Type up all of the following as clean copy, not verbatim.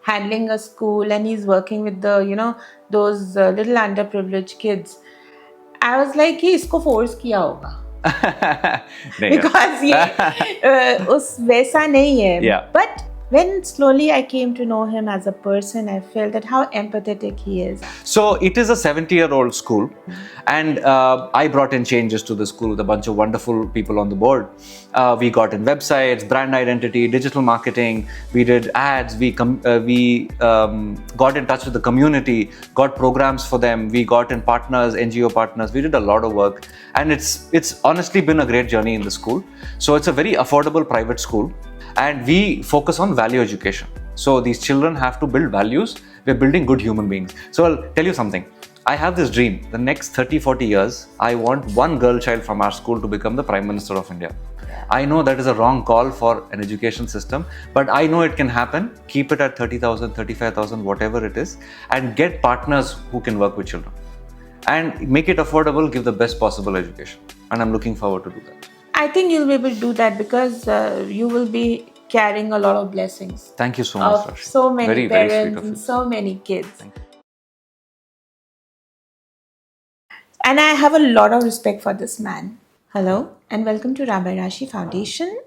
handling a school, and he's working with the, those little underprivileged kids. I was like, कि इसको force किया होगा. Because ये उस वैसा नहीं है. Yeah. But when slowly I came to know him as a person, I felt that how empathetic he is. So it is a 70-year-old school, and I brought in changes to the school with a bunch of wonderful people on the board. We got in websites, brand identity, digital marketing. We did ads. We got in touch with the community, got programs for them. We got in partners, NGO partners. We did a lot of work, and it's honestly been a great journey in the school. So it's a very affordable private school. And we focus on value education. So these children have to build values. We're building good human beings. So I'll tell you something. I have this dream. The next 30-40 years, I want one girl child from our school to become the Prime Minister of India. I know that is a wrong call for an education system, but I know it can happen. Keep it at 30,000, 35,000, whatever it is, and get partners who can work with children. And make it affordable, give the best possible education. And I'm looking forward to do that. I think you'll be able to do that because you will be carrying a lot of blessings. Thank you so much, Rashi. So many very, parents very sweet of you. and so many kids. And I have a lot of respect for this man. Hello and welcome to Rashi Foundation.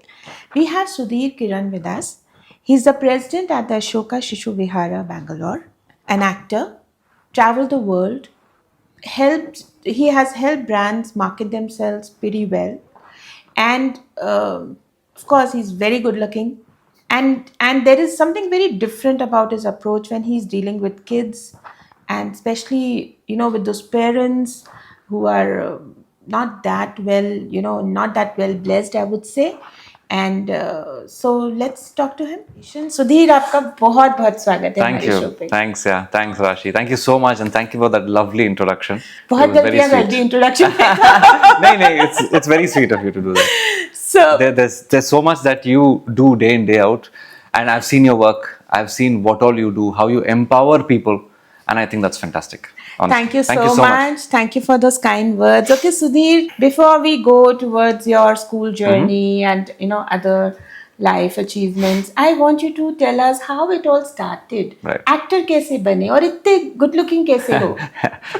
We have Sudhir Kiran with us. He's the president at the Ashoka Shishu Viahara, Bangalore, an actor, traveled the world, he has helped brands market themselves pretty well. And of course, he's very good looking. And there is something very different about his approach when he's dealing with kids, and especially, with those parents who are not that well blessed, I would say. And so let's talk to him. Sudhir, आपका बहुत बहुत स्वागत है हमारे show पे. Thanks, yeah. Thanks, Rashi. Thank you so much, and thank you for that lovely introduction. बहुत गलतियाँ कर दी introduction में. No, it's very sweet of you to do that. So there's so much that you do day in, day out, and I've seen your work. I've seen what all you do, how you empower people, and I think that's fantastic. Honestly. Thank you so much. Thank you for those kind words. Okay, Sudhir, before we go towards your school journey and other life achievements, I want you to tell us how it all started. Right. Actor कैसे बने और इतने good looking कैसे हो?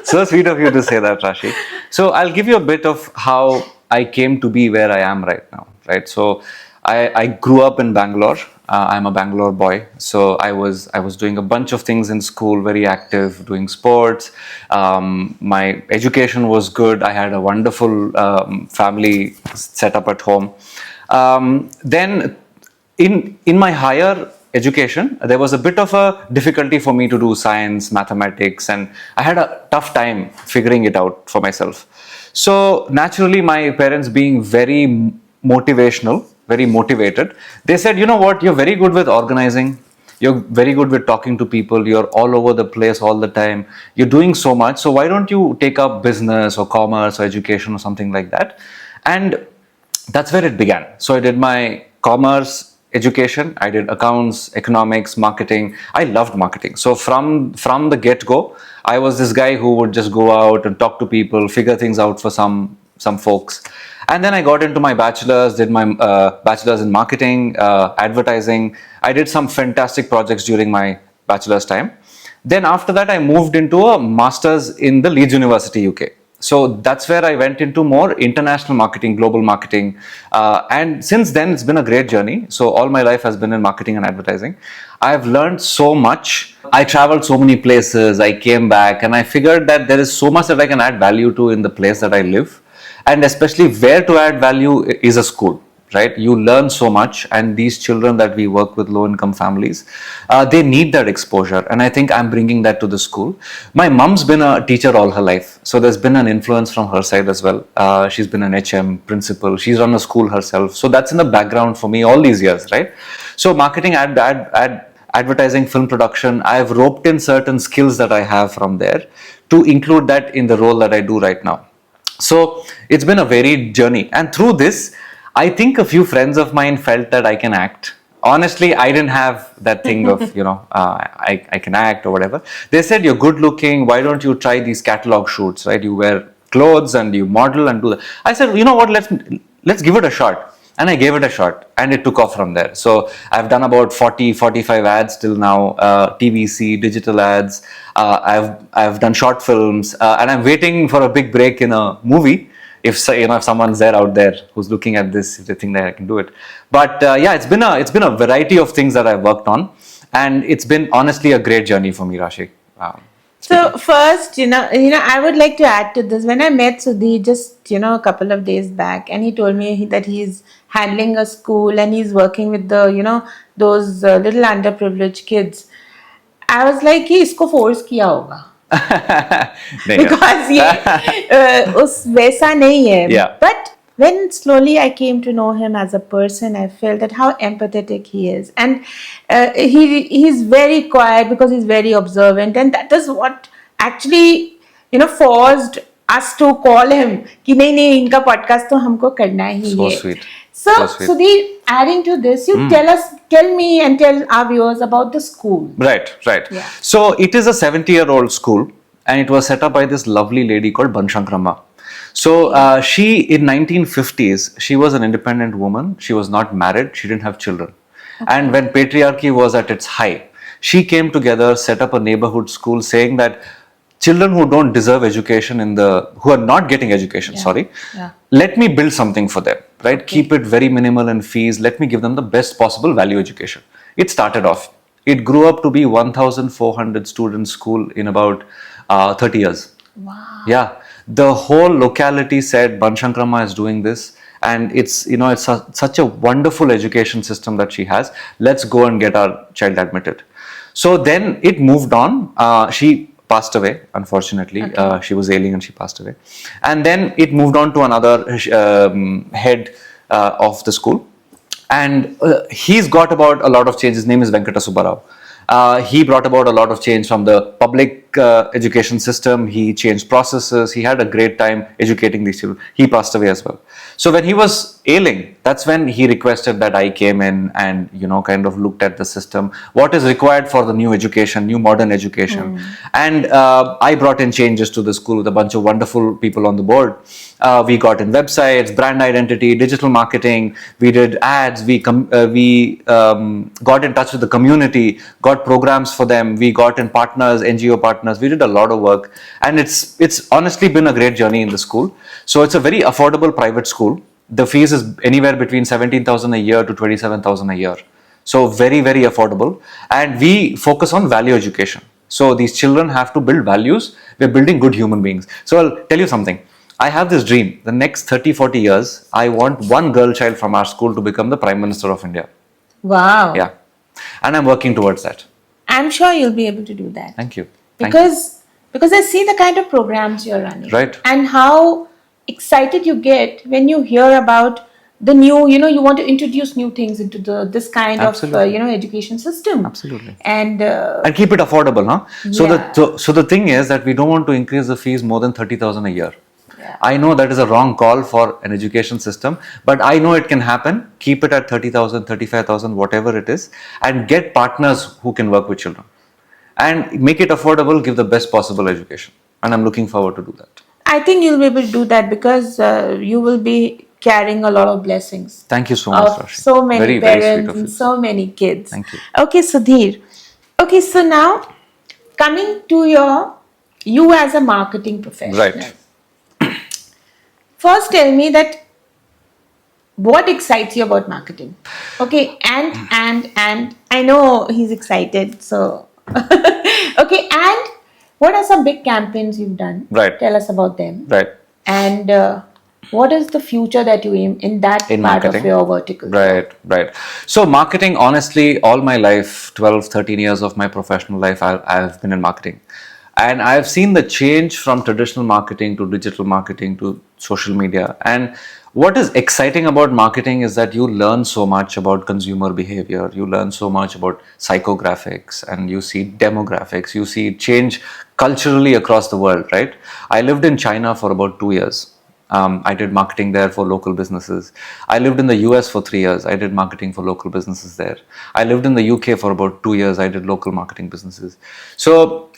So sweet of you to say that, Rashi. So I'll give you a bit of how I came to be where I am right now. Right. So I grew up in Bangalore. I'm a Bangalore boy, so I was doing a bunch of things in school, very active, doing sports. My education was good. I had a wonderful family set up at home. Then in my higher education, there was a bit of a difficulty for me to do science, mathematics, and I had a tough time figuring it out for myself. So naturally, my parents being very motivational, very motivated, they said, you know what, you're very good with organizing, you're very good with talking to people, you're all over the place all the time, you're doing so much, so why don't you take up business or commerce or education or something like that? And that's where it began. So I did my commerce education, I did accounts, economics, marketing. I loved marketing. So from the get-go, I was this guy who would just go out and talk to people, figure things out for some folks. And then I got into my bachelor's, did my bachelor's in marketing, advertising. I did some fantastic projects during my bachelor's time. Then after that, I moved into a master's in the Leeds University, UK. So that's where I went into more international marketing, global marketing. And since then, it's been a great journey. So all my life has been in marketing and advertising. I've learned so much. I traveled so many places. I came back and I figured that there is so much that I can add value to in the place that I live. And especially where to add value is a school, right? You learn so much, and these children that we work with, low-income families, they need that exposure, and I think I'm bringing that to the school. My mom's been a teacher all her life, so there's been an influence from her side as well. She's been an HM, principal, she's run a school herself, so that's in the background for me all these years, right? So marketing, advertising, film production, I've roped in certain skills that I have from there to include that in the role that I do right now. So it's been a varied journey, and through this, I think a few friends of mine felt that I can act. Honestly, I didn't have that thing of, I can act or whatever. They said, you're good looking, why don't you try these catalog shoots, right? You wear clothes and you model and do that. I said, you know what, let's give it a shot. And I gave it a shot, and it took off from there. So I've done about 40, 45 ads till now, TVC, digital ads. I've done short films, and I'm waiting for a big break in a movie. If someone's there out there who's looking at this, if they think that I can do it. But yeah, it's been a variety of things that I've worked on, and it's been honestly a great journey for me, Rashi. So first, I would like to add to this. When I met Sudhir just, a couple of days back, and he told me that he's handling a school and he's working with the, those little underprivileged kids. I was like, कि इसको force किया होगा. Because ये उस वैसा नहीं है. Yeah. But when slowly I came to know him as a person, I felt that how empathetic he is, and he's very quiet because he's very observant, and that is what actually forced us to call him कि नहीं इनका podcast तो हमको करना ही So है. sweet. So So sweet. Sudhir, adding to this, you tell me and tell our viewers about the school. Right. Yeah. So it is a 70-year-old school, and it was set up by this lovely lady called Banshankrama. So she, in 1950s, she was an independent woman. She was not married. She didn't have children. And when patriarchy was at its height, she came together, set up a neighborhood school, saying that children who don't deserve education, who are not getting education, Yeah. let me build something for them, right? Keep it very minimal in fees. Let me give them the best possible value education. It started off. It grew up to be 1,400 student school in about 30 years. Wow. Yeah, the whole locality said Banshankrama is doing this, and it's such a wonderful education system that she has. Let's go and get our child admitted. So then it moved on. She passed away, unfortunately. Okay. She was ailing and she passed away. And then it moved on to another head of the school. And he's got about a lot of change. His name is Venkata Subbarao. He brought about a lot of change from the public education system. He changed processes. He had a great time educating these children. He passed away as well. So when he was ailing, that's when he requested that I came in and kind of looked at the system, what is required for the new education, new modern education. And I brought in changes to the school with a bunch of wonderful people on the board. We got in websites, brand identity, digital marketing. We did ads. We got in touch with the community, got programs for them. We got in partners, NGO partners. We did a lot of work, and it's honestly been a great journey in the school. So it's a very affordable private school. The fees is anywhere between 17,000 a year to 27,000 a year. So very, very affordable. And we focus on value education. So these children have to build values. We're building good human beings. So I'll tell you something. I have this dream. The next 30, 40 years, I want one girl child from our school to become the Prime Minister of India. Wow. Yeah. And I'm working towards that. I'm sure you'll be able to do that. Thank you. Because I see the kind of programs you're running. Right. And how excited you get when you hear about the new, you want to introduce new things into this kind Absolutely. of, education system. Absolutely. And keep it affordable, huh? Yeah. So the thing is that we don't want to increase the fees more than 30,000 a year. Yeah. I know that is a wrong call for an education system, but I know it can happen. Keep it at 30,000, 35,000, whatever it is, and get partners who can work with children. And make it affordable, give the best possible education. And I'm looking forward to do that. I think you'll be able to do that because you will be carrying a lot of blessings. Thank you so much, Of Rashi. so many Very, very sweet parents of and you. so many kids. Thank you. Okay, Sudhir. Okay, so now coming to you as a marketing professional. Right. First, tell me that what excites you about marketing? Okay, and I know he's excited. So, okay, and what are some big campaigns you've done? Right. Tell us about them. Right. And what is the future that you aim in that In part marketing. of your vertical? Right. So marketing, honestly, all my life, 12, 13 years of my professional life, I've been in marketing. And I've seen the change from traditional marketing to digital marketing to social media. And what is exciting about marketing is that you learn so much about consumer behavior. You learn so much about psychographics, and you see demographics. You see change culturally across the world, right? I lived in China for about 2 years. I did marketing there for local businesses. I lived in the US for 3 years. I did marketing for local businesses there. I lived in the UK for about 2 years. I did local marketing businesses. So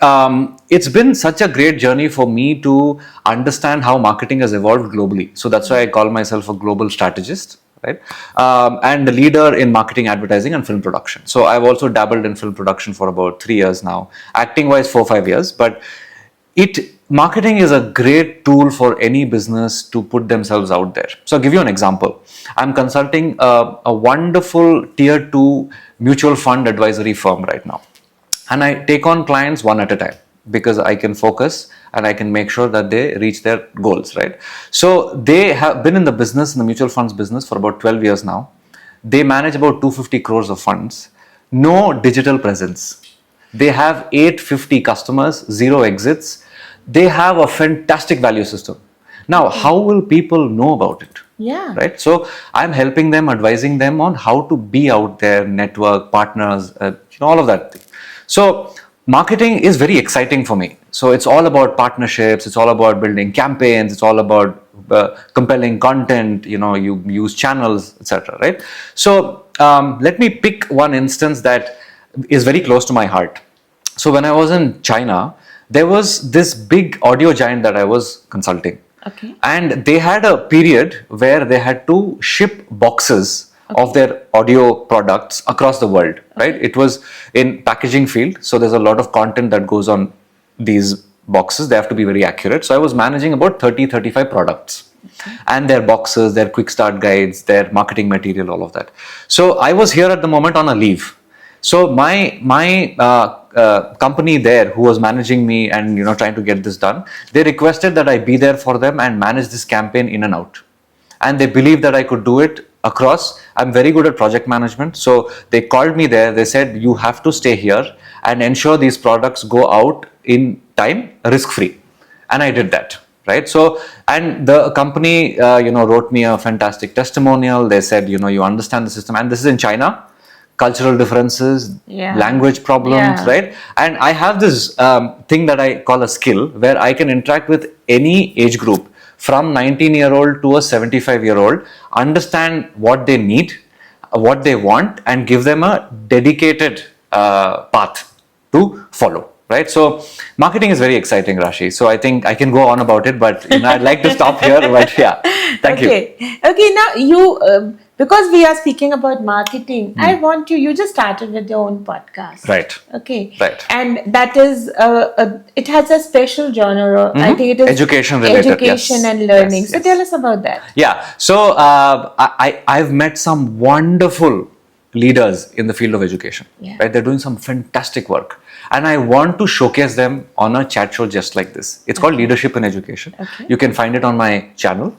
it's been such a great journey for me to understand how marketing has evolved globally. So that's why I call myself a global strategist. right? And the leader in marketing, advertising, and film production. So I've also dabbled in film production for about 3 years now. Acting wise, 4-5 years, but marketing is a great tool for any business to put themselves out there. So I'll give you an example. I'm consulting a wonderful tier 2 mutual fund advisory firm right now, and I take on clients one at a time because I can focus and I can make sure that they reach their goals, right? So they have been in the business, in the mutual funds business, for about 12 years now. They manage about 250 crores of funds, no digital presence. They have 850 customers, 0 exits. They have a fantastic value system. Now, how will people know about it? Yeah. Right. So I'm helping them, advising them on how to be out there, network, partners, all of that. So marketing is very exciting for me. So it's all about partnerships. It's all about building campaigns. It's all about compelling content. You use channels, etc. Right. So let me pick one instance that is very close to my heart. So when I was in China, there was this big audio giant that I was consulting. Okay. And they had a period where they had to ship boxes of their audio products across the world, right? It was in packaging field. So there's a lot of content that goes on these boxes. They have to be very accurate. So I was managing about 30-35 products. And their boxes, their quick start guides, their marketing material, all of that. So I was here at the moment on a leave. So my company there, who was managing me and trying to get this done, they requested that I be there for them and manage this campaign in and out. And they believed that I could do it across. I'm very good at project management, so they called me there. They said, you have to stay here and ensure these products go out in time, risk-free. And I did that. Right. So, and the company, wrote me a fantastic testimonial. They said, you understand the system, and this is in China. Cultural differences, language problems, right? And I have this thing that I call a skill where I can interact with any age group from 19-year-old to a 75-year-old, understand what they need, what they want, and give them a dedicated path to follow. Right. So marketing is very exciting, Rashi. So I think I can go on about it, but I'd like to stop here. But yeah, thank you. Okay. Now you, because we are speaking about marketing, I want you just started with your own podcast. Right. Okay. Right. And that is, it has a special genre. I think it is education related. Education and learning. So tell us about that. Yeah. So I've met some wonderful leaders in the field of education. Right. They're doing some fantastic work. And I want to showcase them on a chat show just like this. It's called Leadership in Education. You can find it on my channel.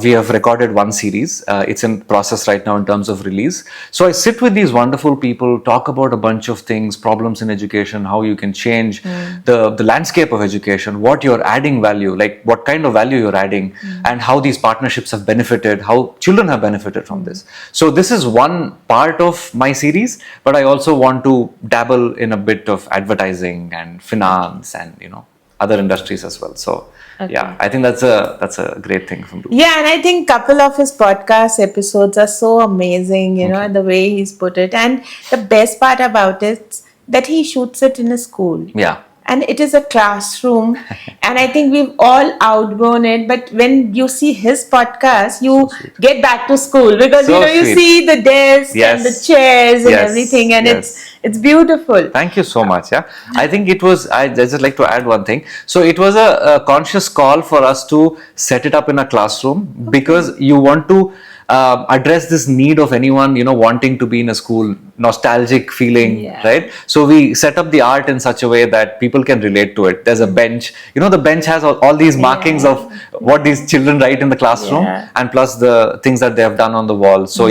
We have recorded one series. It's in process right now in terms of release. So I sit with these wonderful people, talk about a bunch of things, problems in education, how you can change the landscape of education, what you're adding value, like what kind of value you're adding, and how these partnerships have benefited, how children have benefited from this. So this is one part of my series, but I also want to dabble in a bit of advertising and finance and other industries as well. So yeah, I think that's a great thing from Duke. Yeah, and I think couple of his podcast episodes are so amazing, the way he's put it. And the best part about it that he shoots it in a school. Yeah. And it is a classroom, and I think we've all outgrown it. But when you see his podcast, you get back to school because you see the desk and the chairs and everything, and it's beautiful. Thank you so much. Yeah, I think it was. I just like to add one thing. So it was a conscious call for us to set it up in a classroom because you want to address this need of anyone wanting to be in a school, nostalgic feeling, right? So we set up the art in such a way that people can relate to it. There's a bench, the bench has all these markings of what these children write in the classroom, and plus the things that they have done on the wall. So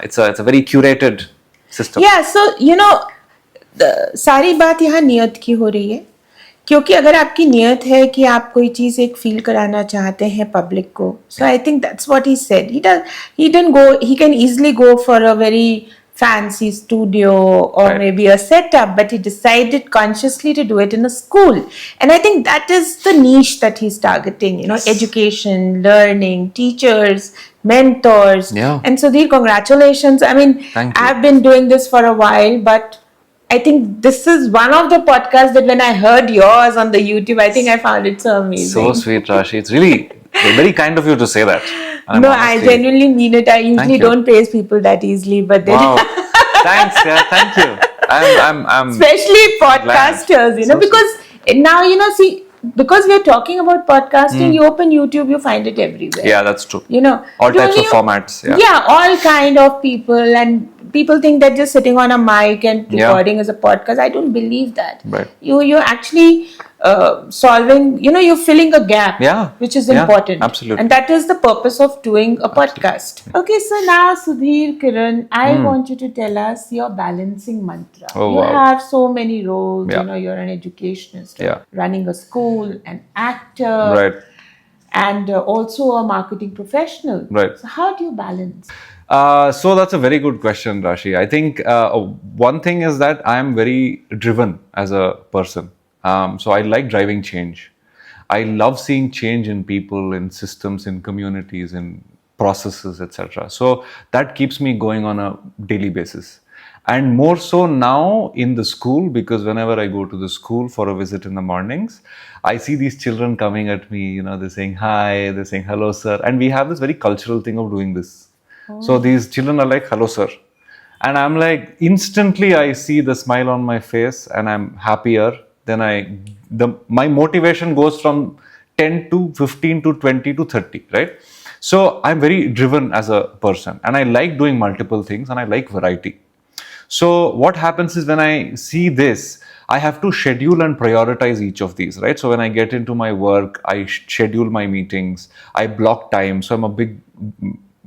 it's a very curated system. Yeah, so सारी बात यहाँ नियत की हो रही है, क्योंकि अगर आपकी नियत है कि आप कोई चीज एक फील कराना चाहते हैं पब्लिक को, so I think that's what he said. He can easily go for a very fancy studio or maybe a setup, but he decided consciously to do it in a school. And I think that is the niche that he's targeting, education, learning, teachers, mentors. And Sudhir, congratulations. I mean, I've been doing this for a while, but I think this is one of the podcasts that when I heard yours on the YouTube, I think I found it so amazing. So sweet, Rashi. It's really very kind of you to say that. I'm No, I honestly. genuinely mean it. I usually Thank you. don't praise people that easily, but then Wow. Thanks. Yeah. Thank you. I'm especially glad. podcasters, So sweet. because now, see, because we're talking about podcasting, Mm. you open YouTube, you find it everywhere. Yeah, that's true. All It types only, of formats. Yeah. yeah, all kind of people, and people think that just sitting on a mic and Yeah. recording is a podcast. I don't believe that. Right. You're actually solving, you're filling a gap, Yeah. which is Yeah. important. Absolutely. And that is the purpose of doing a podcast. Okay, so now, Sudhir Kiran, I want you to tell us your balancing mantra. Oh, You wow. have so many roles. Yeah. You're an educationist, Yeah. running a school, an actor, Right. and also a marketing professional. Right. So how do you balance? So that's a very good question, Rashi. I think one thing is that I am very driven as a person. So I like driving change. I love seeing change in people, in systems, in communities, in processes, etc. So that keeps me going on a daily basis. And more so now in the school, because whenever I go to the school for a visit in the mornings, I see these children coming at me, they're saying hi, they're saying hello, sir. And we have this very cultural thing of doing this. So these children are like, hello, sir. And I'm like, instantly I see the smile on my face and I'm happier. Then my motivation goes from 10 to 15 to 20 to 30, right? So I'm very driven as a person and I like doing multiple things and I like variety. So what happens is when I see this, I have to schedule and prioritize each of these, right? So when I get into my work, I schedule my meetings, I block time. So I'm a big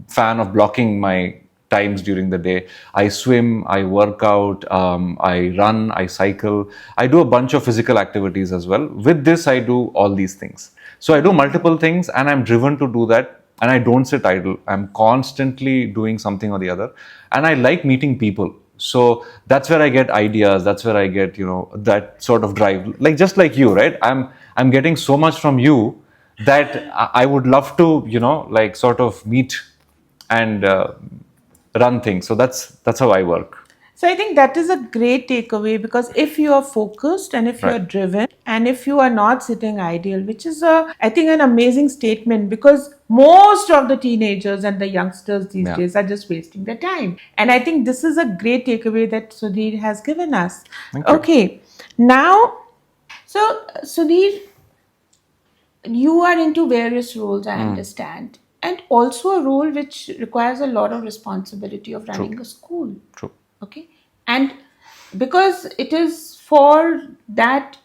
fan of blocking my times during the day. I swim, I work out, I run, I cycle. I do a bunch of physical activities as well. With this, I do all these things. So I do multiple things and I'm driven to do that. And I don't sit idle. I'm constantly doing something or the other. And I like meeting people. So that's where I get ideas. That's where I get, that sort of drive. Like just like you, right? I'm getting so much from you that I would love to, like sort of meet and run things. So that's how I work. So I think that is a great takeaway, because if you are focused and if you are Right. driven and if you are not sitting idle, which is I think an amazing statement, because most of the teenagers and the youngsters these Yeah. days are just wasting their time. And I think this is a great takeaway that Sudhir has given us. Thank you. Okay, now, so Sudhir, you are into various roles, I understand, and also a role which requires a lot of responsibility of running a school. True. Okay, and because it is for that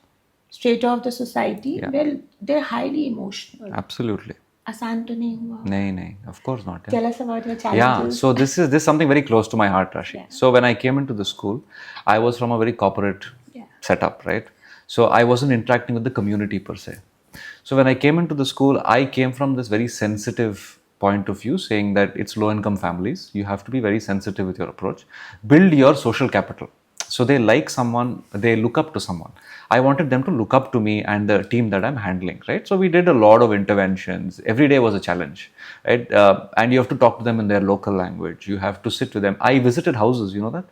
strata of the society, Yeah. well, they're highly emotional. Absolutely. आसान तो नहीं हुआ. Nay, of course not. Tell us about your Yeah, challenges. so this is something very close to my heart, Rashi. Yeah. So when I came into the school, I was from a very corporate Yeah. setup, right? So I wasn't interacting with the community per se. So when I came into the school, I came from this very sensitive point of view, saying that it's low income families. You have to be very sensitive with your approach. Build your social capital. So they like someone, they look up to someone. I wanted them to look up to me and the team that I'm handling, right? So we did a lot of interventions. Every day was a challenge, right? And you have to talk to them in their local language. You have to sit with them. I visited houses, you know that?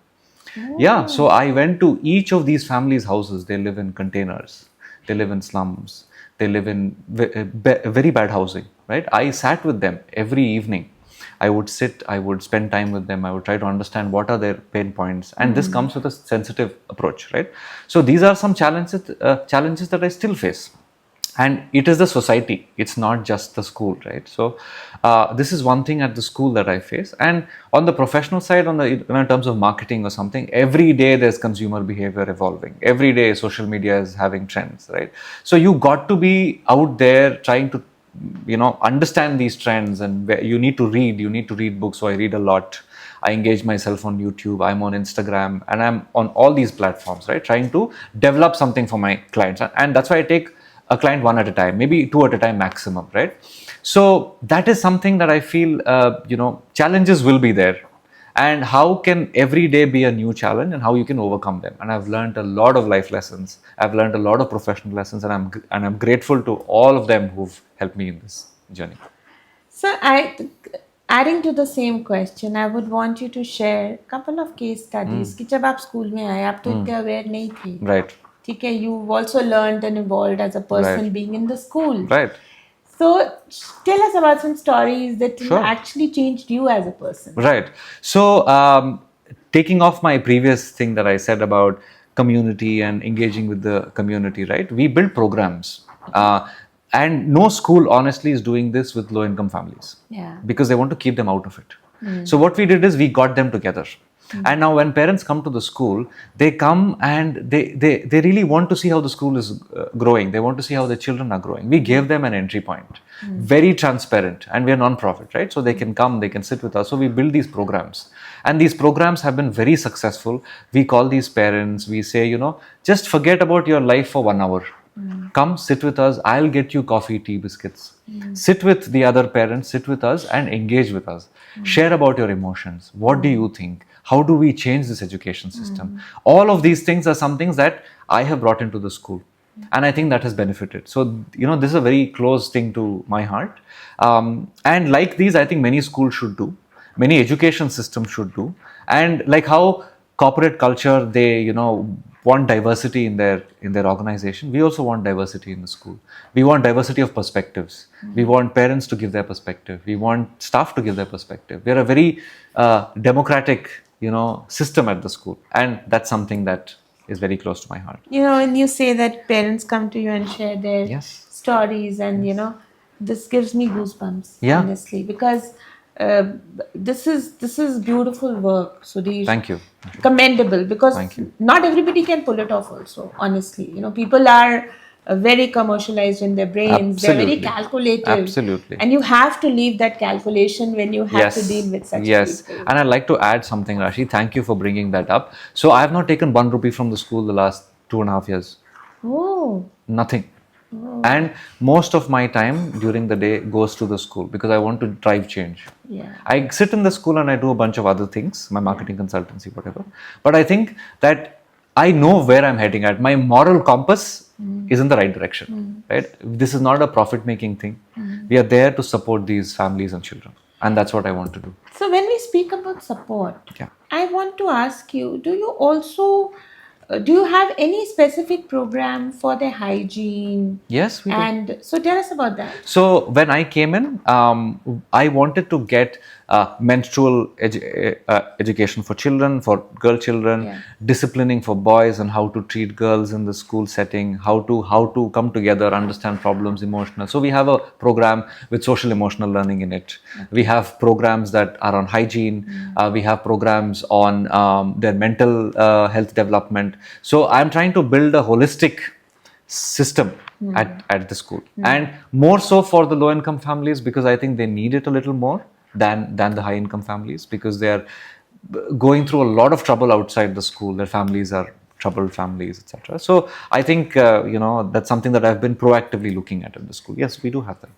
Yeah, so I went to each of these families' houses. They live in containers, they live in slums, they live in very bad housing, right? I sat with them every evening. I would sit, I would spend time with them, I would try to understand what are their pain points. And this comes with a sensitive approach, right? So these are some challenges that I still face. And it is the society, it's not just the school, right? So this is one thing at the school that I face. And on the professional side, in terms of marketing or something, every day there's consumer behavior evolving. Every day social media is having trends, right? So you got to be out there trying to understand these trends, and you need to read books. So I read a lot. I engage myself on YouTube, I'm on Instagram, and I'm on all these platforms, right? Trying to develop something for my clients. And that's why I take a client one at a time, maybe two at a time maximum, right? So that is something that I feel, challenges will be there. And how can every day be a new challenge and how you can overcome them. And I've learned a lot of life lessons. I've learned a lot of professional lessons, and I'm grateful to all of them who've helped me in this journey. So adding to the same question, I would want you to share a couple of case studies कि जब आप school में आए, आप तो इतने aware नहीं थे. Right. ठीक है, you've also learned and evolved as a person Right. being in the school. Right. So tell us about some stories that Sure. actually changed you as a person. Right. So, taking off my previous thing that I said about community and engaging with the community, right? We build programs. And no school, honestly, is doing this with low income families. Yeah. Because they want to keep them out of it. So, what we did is we got them together. And now, when parents come to the school, they come and they really want to see how the school is growing. They want to see how the children are growing. We gave them an entry point, very transparent, and we are non-profit, right? So they can come, they can sit with us. So we build these programs, and these programs have been very successful. We call these parents, we say, just forget about your life for 1 hour. Come sit with us. I'll get you coffee, tea, biscuits. Sit with the other parents, sit with us and engage with us. Share about your emotions. What do you think? How do we change this education system? All of these things are some things that I have brought into the school. And I think that has benefited. So, this is a very close thing to my heart. And like these, I think many schools should do. Many education systems should do. And like how corporate culture, they, want diversity in their organization. We also want diversity in the school. We want diversity of perspectives. We want parents to give their perspective. We want staff to give their perspective. We are a very democratic, system at the school, and that's something that is very close to my heart. When you say that parents come to you and share their Yes. stories, and this gives me goosebumps, Yeah. honestly, because this is beautiful work, Sudhir. Thank you. Commendable, because Thank you. not everybody can pull it off also, honestly. People are very commercialized in their brains. They're very Absolutely. calculative. Absolutely. And you have to leave that calculation when you have to deal with such Yes. people. And I'd like to add something, Rashi. Thank you for bringing that up. So I have not taken 1 rupee from the school the last 2.5 years. Oh. Nothing. And most of my time during the day goes to the school because I want to drive change. Yeah. I sit in the school and I do a bunch of other things, my marketing consultancy, whatever. But I think that I know where I'm heading at. My moral compass is in the right direction, right? This is not a profit-making thing. We are there to support these families and children. And that's what I want to do. So when we speak about support, Yeah. I want to ask you, do you have any specific program for the hygiene? Yes, we do. And so tell us about that. So when I came in, I wanted to get menstrual education for children, for girl children, Yeah. disciplining for boys, and how to treat girls in the school setting, how to come together, understand problems, emotional. So we have a program with social emotional learning in it. We have programs that are on hygiene. We have programs on their mental health development. So I'm trying to build a holistic system at the school, and more so for the low income families, because I think they need it a little more than the high income families, because they are going through a lot of trouble outside the school. Their families are troubled families, etc. So I think that's something that I've been proactively looking at the school. Yes, we do have them.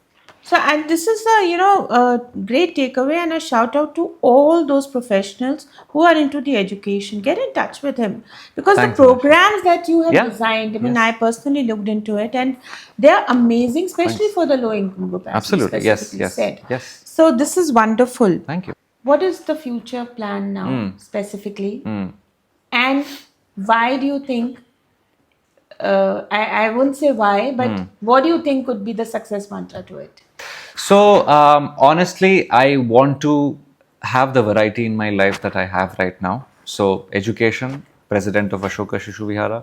So, and this is a great takeaway, and a shout out to all those professionals who are into the education. Get in touch with him, because Thanks, the programs that you have Yeah. designed, I mean, Yes. I personally looked into it, and they are amazing, especially Thanks. for the low income group. As you Absolutely. Yes. specifically Yes. said. Yes. So this is wonderful. Thank you. What is the future plan now, specifically, and why do you think? I won't say why, but what do you think could be the success mantra to it? So, honestly, I want to have the variety in my life that I have right now. So, education, president of Ashoka Shishu Viahara,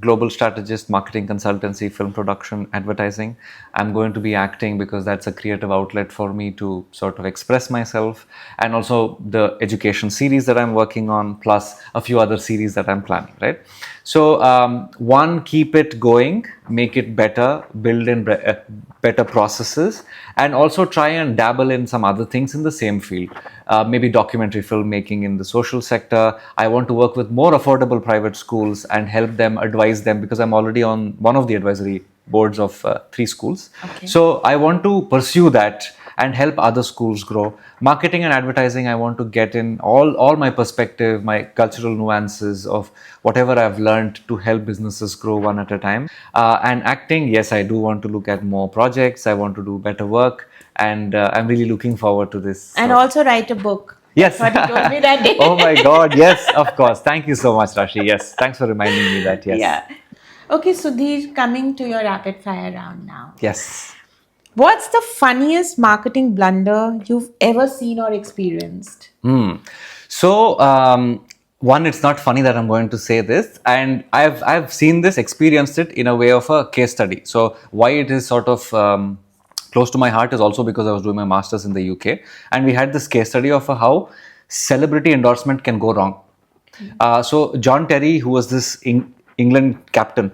global strategist, marketing consultancy, film production, advertising. I'm going to be acting because that's a creative outlet for me to sort of express myself, and also the education series that I'm working on, plus a few other series that I'm planning, right? So, one, keep it going, make it better, build in better processes, and also try and dabble in some other things in the same field. Maybe documentary filmmaking in the social sector. I want to work with more affordable private schools and help them, advise them, because I'm already on one of the advisory boards of 3 schools. Okay. So I want to pursue that and help other schools grow. Marketing and advertising, I want to get in all my perspective, my cultural nuances of whatever I've learned to help businesses grow one at a time. And acting, yes, I do want to look at more projects. I want to do better work, and I'm really looking forward to this. And So- also write a book. Yes. That's what you told me that day. Oh my God. Yes, of course. Thank you so much, Rashi. Yes. Thanks for reminding me that. Yes. Yeah. Okay, Sudhir, coming to your rapid fire round now. Yes. What's the funniest marketing blunder you've ever seen or experienced? So, one, it's not funny that I'm going to say this, and I've seen this, experienced it in a way of a case study. So, why it is sort of close to my heart is also because I was doing my masters in the UK, and we had this case study of how celebrity endorsement can go wrong. So, John Terry, who was this England captain,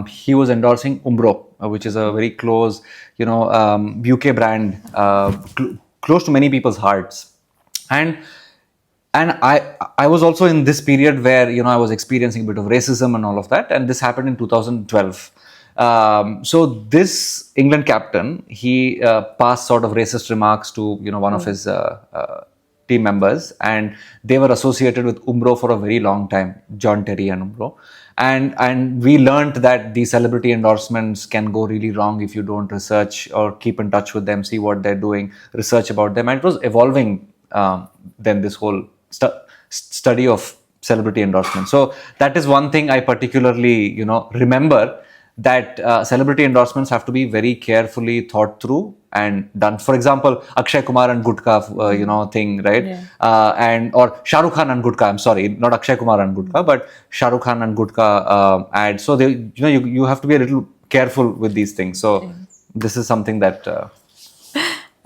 he was endorsing Umbro, which is a very close, UK brand, close to many people's hearts, and I was also in this period where I was experiencing a bit of racism and all of that, and this happened in 2012. So this England captain, he passed sort of racist remarks to one of his team members, and they were associated with Umbro for a very long time, John Terry and Umbro. And we learned that these celebrity endorsements can go really wrong if you don't research or keep in touch with them, see what they're doing, research about them. And it was evolving then this whole study of celebrity endorsement. So that is one thing I particularly remember, that celebrity endorsements have to be very carefully thought through and done. For example, Akshay Kumar and Gutka, thing, right? Yeah. Or Shah Rukh Khan and Gutka. I'm sorry, not Akshay Kumar and Gutka, but Shah Rukh Khan and Gutka ad. So they, you have to be a little careful with these things. So this is something that.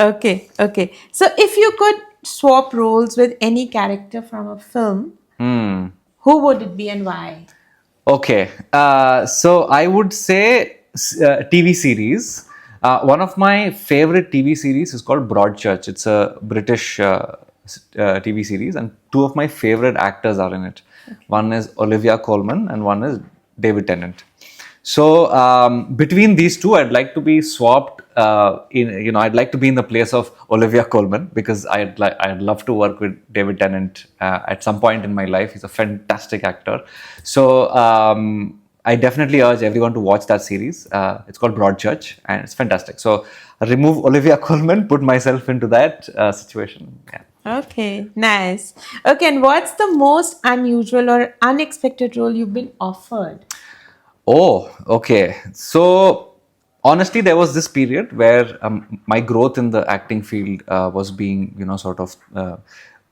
Okay. So if you could swap roles with any character from a film, who would it be and why? Okay, so I would say TV series. One of my favorite TV series is called Broadchurch. It's a British TV series, and two of my favorite actors are in it. Okay. One is Olivia Colman, and one is David Tennant. So between these two, I'd like to be swapped. I'd like to be in the place of Olivia Colman, because I'd love to work with David Tennant at some point in my life. He's a fantastic actor. So I definitely urge everyone to watch that series. It's called Broadchurch, and it's fantastic. So remove Olivia Colman, put myself into that situation. Yeah. Okay, nice. Okay, and what's the most unusual or unexpected role you've been offered? Oh, okay. So honestly, there was this period where my growth in the acting field was being,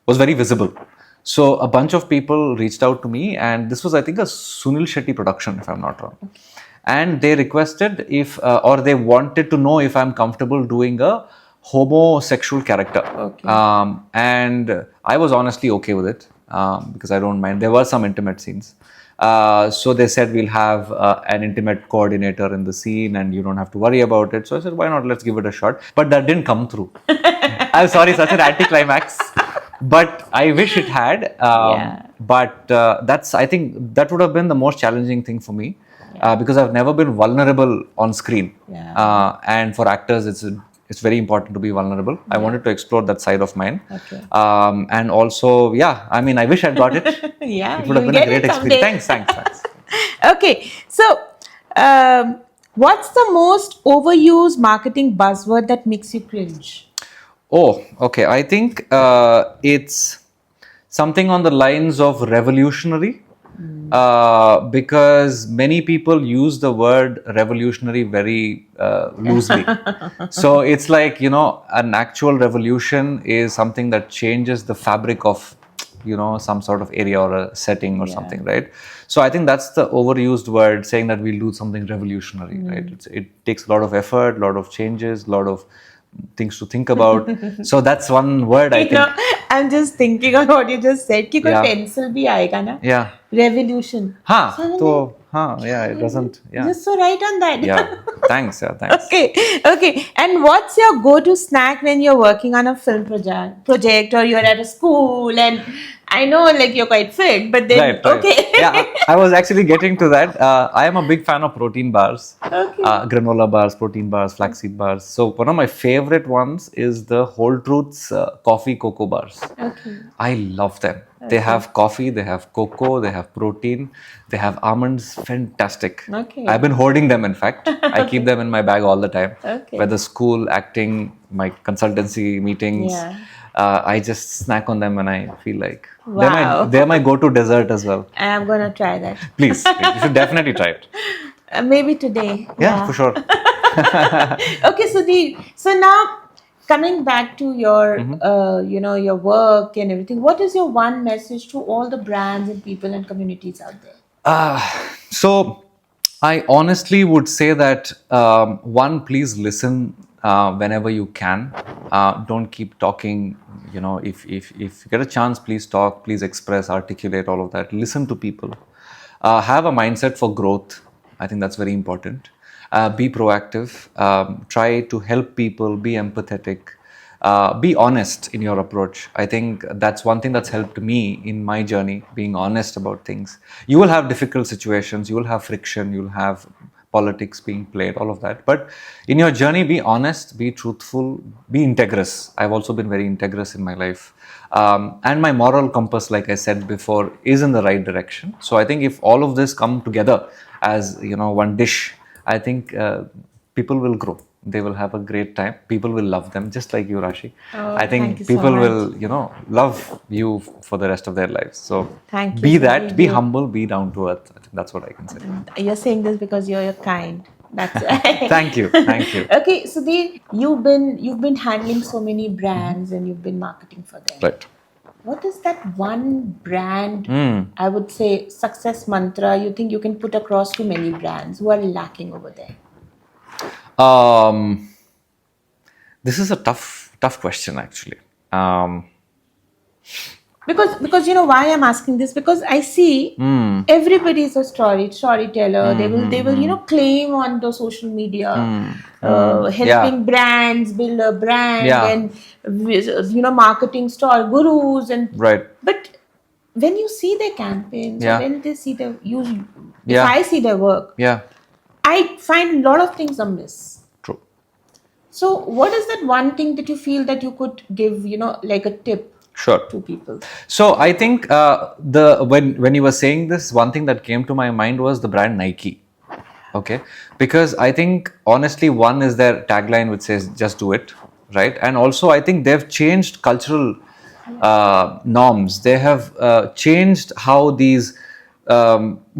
was very visible. So a bunch of people reached out to me, and this was, I think, a Sunil Shetty production, if I'm not wrong. Okay. And they requested or they wanted to know if I'm comfortable doing a homosexual character. Okay. And I was honestly okay with it, because I don't mind. There were some intimate scenes. So they said, we'll have an intimate coordinator in the scene and you don't have to worry about it. So I said, why not? Let's give it a shot. But that didn't come through. I'm sorry, such an anticlimax. But I wish it had. But I think that would have been the most challenging thing for me, because I've never been vulnerable on screen. And for actors, it's very important to be vulnerable. I wanted to explore that side of mine. Okay. And also, I wish I'd got it. It would have been a great experience. Thanks. Okay. So, what's the most overused marketing buzzword that makes you cringe? Oh, okay. I think it's something on the lines of revolutionary. Because many people use the word revolutionary very loosely. So it's like, an actual revolution is something that changes the fabric of, some sort of area or a setting or something, right? So I think that's the overused word, saying that we'll do something revolutionary, right? It takes a lot of effort, a lot of changes, a lot of things to think about. So that's one word I think. I'm just thinking on what you just said. कि कोई pencil भी आएगा ना? Yeah. Revolution. It doesn't. Yeah. Just so right on that. Yeah. Thanks. Okay. And what's your go-to snack when you're working on a film project or you're at a school? And I know, like, you're quite fit, but then right. Okay. I was actually getting to that. I am a big fan of protein bars, granola bars, protein bars, flaxseed bars. So one of my favorite ones is the Whole Truths coffee cocoa bars. Okay. I love them. Okay. They have coffee, they have cocoa, they have protein, they have almonds. Fantastic. Okay. I've been hoarding them, in fact. I keep them in my bag all the time. Okay. Whether school, acting, my consultancy meetings. Yeah. I just snack on them when I feel like. Wow. They're my go-to dessert as well. I'm going to try that. Please, you should definitely try it. Maybe today. Yeah, for sure. Okay, so now coming back to your, your work and everything, what is your one message to all the brands and people and communities out there? Uh, so I honestly would say that one, please listen whenever you can. Don't keep talking. If you get a chance, please talk, please express, articulate all of that. Listen to people. Have a mindset for growth. I think that's very important. Be proactive. Try to help people. Be empathetic. Be honest in your approach. I think that's one thing that's helped me in my journey, being honest about things. You will have difficult situations, you will have friction, you'll have politics being played, all of that. But in your journey, be honest, be truthful, be integrous. I've also been very integrous in my life. And my moral compass, like I said before, is in the right direction. So I think if all of this come together as one dish, I think people will grow. They will have a great time. People will love them, just like you, Rashi. Oh, I thank you think so people much. will, love you for the rest of their lives. So Thank you, be Sudhir. that, be humble, be down to earth. I think that's what I can say. You're saying this because you're kind. That's Thank you, thank you. Okay, Sudhir, you've been handling so many brands and you've been marketing for them. Right. What is that one brand, I would say, success mantra you think you can put across to many brands who are lacking over there? Um, this is a tough question, actually. Because you know why I'm asking this, because I see everybody is a storyteller. They will claim on the social media, helping brands build a brand, Yeah. and marketing star gurus, and Right. but when you see their campaigns, or Yeah. when they see their if Yeah. I see their work, Yeah. I find a lot of things amiss. True. So what is that one thing that you feel that you could give, like a tip Sure. to people? So I think the when you were saying this, one thing that came to my mind was the brand Nike. Okay, because I think honestly, one is their tagline which says "Just do it," right? And also, I think they've changed cultural norms. They have changed how these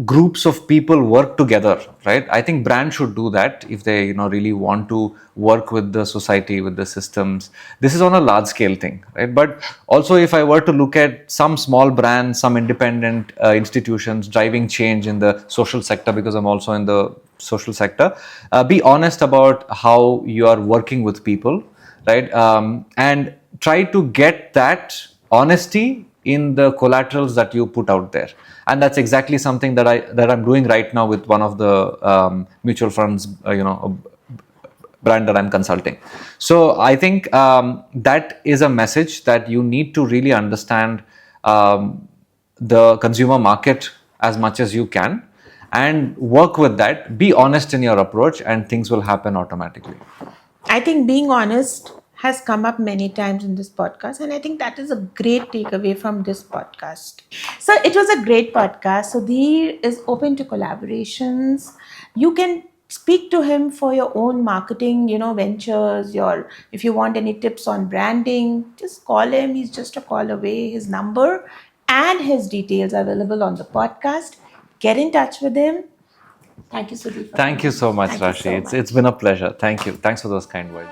groups of people work together, right? I think brands should do that if they really want to work with the society, with the systems. This is on a large scale thing, right? But also, if I were to look at some small brands, some independent institutions driving change in the social sector, because I'm also in the social sector, be honest about how you are working with people, right? And try to get that honesty in the collaterals that you put out there. And that's exactly something that I'm doing right now with one of the mutual funds, brand that I'm consulting. So I think that is a message that you need to really understand the consumer market as much as you can, and work with that. Be honest in your approach, and things will happen automatically. I think being honest has come up many times in this podcast, and I think that is a great takeaway from this podcast. So it was a great podcast. So Sudhir is open to collaborations. You can speak to him for your own marketing, ventures. If you want any tips on branding, just call him. He's just a call away. His number and his details are available on the podcast. Get in touch with him. Thank you, Sudhir. Thank you so much, Thank you Rashi. so It's been a pleasure. Thank you. Thanks for those kind words.